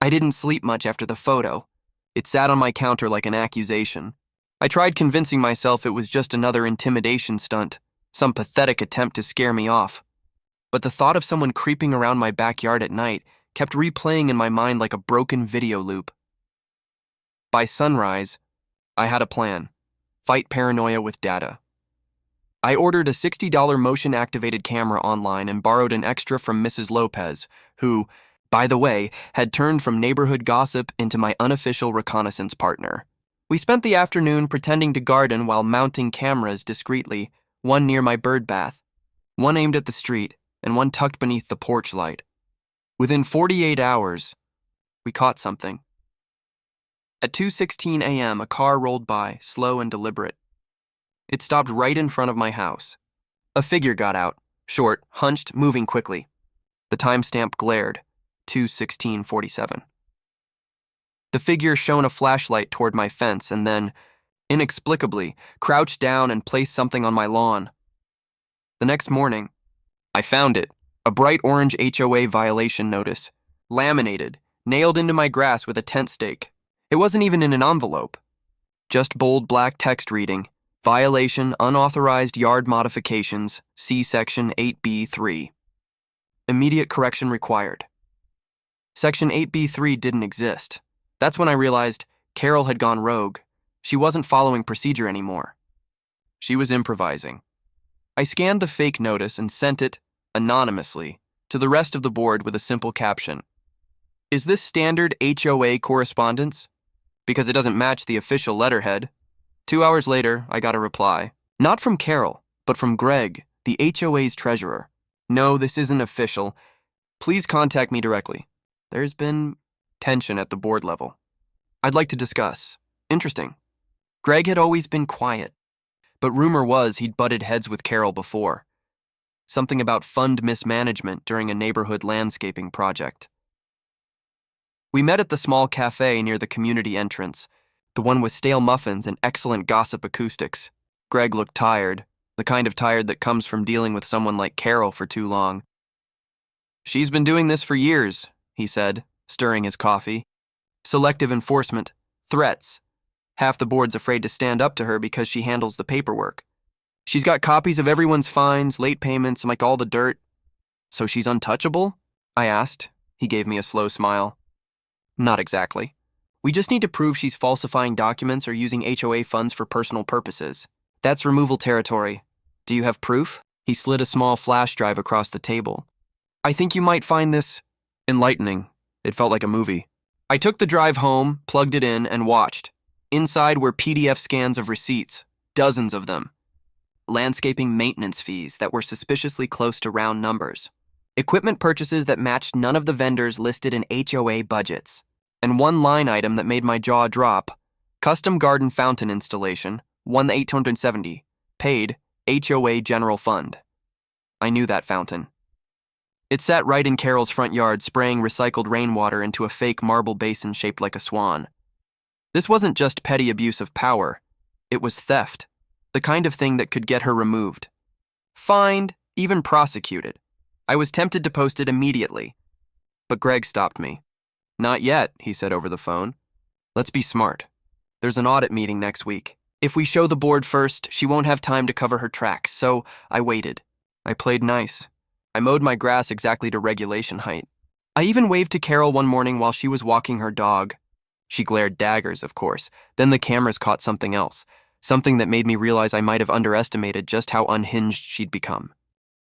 I didn't sleep much after the photo. It sat on my counter like an accusation. I tried convincing myself it was just another intimidation stunt, some pathetic attempt to scare me off. But the thought of someone creeping around my backyard at night kept replaying in my mind like a broken video loop. By sunrise, I had a plan. Fight paranoia with data. I ordered a $60 motion-activated camera online and borrowed an extra from Mrs. Lopez, who, by the way, had turned from neighborhood gossip into my unofficial reconnaissance partner. We spent the afternoon pretending to garden while mounting cameras discreetly, one near my bird bath, one aimed at the street, and one tucked beneath the porch light. Within 48 hours, we caught something. At 2:16 a.m., a car rolled by, slow and deliberate. It stopped right in front of my house. A figure got out, short, hunched, moving quickly. The timestamp glared, 2:16:47. The figure shone a flashlight toward my fence and then, inexplicably, crouched down and placed something on my lawn. The next morning, I found it, a bright orange HOA violation notice, laminated, nailed into my grass with a tent stake. It wasn't even in an envelope. Just bold black text reading, Violation Unauthorized Yard Modifications, see Section 8B3. Immediate correction required. Section 8B3 didn't exist. That's when I realized Carol had gone rogue. She wasn't following procedure anymore. She was improvising. I scanned the fake notice and sent it, anonymously, to the rest of the board with a simple caption. Is this standard HOA correspondence? Because it doesn't match the official letterhead. 2 hours later, I got a reply. Not from Carol, but from Greg, the HOA's treasurer. No, this isn't official. Please contact me directly. There's been tension at the board level. I'd like to discuss. Interesting. Greg had always been quiet, but rumor was he'd butted heads with Carol before. Something about fund mismanagement during a neighborhood landscaping project. We met at the small cafe near the community entrance, the one with stale muffins and excellent gossip acoustics. Greg looked tired, the kind of tired that comes from dealing with someone like Carol for too long. She's been doing this for years, he said, stirring his coffee. Selective enforcement, threats. Half the board's afraid to stand up to her because she handles the paperwork. She's got copies of everyone's fines, late payments, and like all the dirt. So she's untouchable? I asked. He gave me a slow smile. Not exactly. We just need to prove she's falsifying documents or using HOA funds for personal purposes. That's removal territory. Do you have proof? He slid a small flash drive across the table. I think you might find this enlightening. It felt like a movie. I took the drive home, plugged it in, and watched. Inside were PDF scans of receipts, dozens of them. Landscaping maintenance fees that were suspiciously close to round numbers. Equipment purchases that matched none of the vendors listed in HOA budgets. And one line item that made my jaw drop. Custom garden fountain installation, 1,870. Paid, HOA General Fund. I knew that fountain. It sat right in Carol's front yard, spraying recycled rainwater into a fake marble basin shaped like a swan. This wasn't just petty abuse of power. It was theft, the kind of thing that could get her removed. Fined, even prosecuted. I was tempted to post it immediately. But Greg stopped me. Not yet, he said over the phone. Let's be smart. There's an audit meeting next week. If we show the board first, she won't have time to cover her tracks, so I waited. I played nice. I mowed my grass exactly to regulation height. I even waved to Carol one morning while she was walking her dog. She glared daggers, of course. Then the cameras caught something else, something that made me realize I might have underestimated just how unhinged she'd become.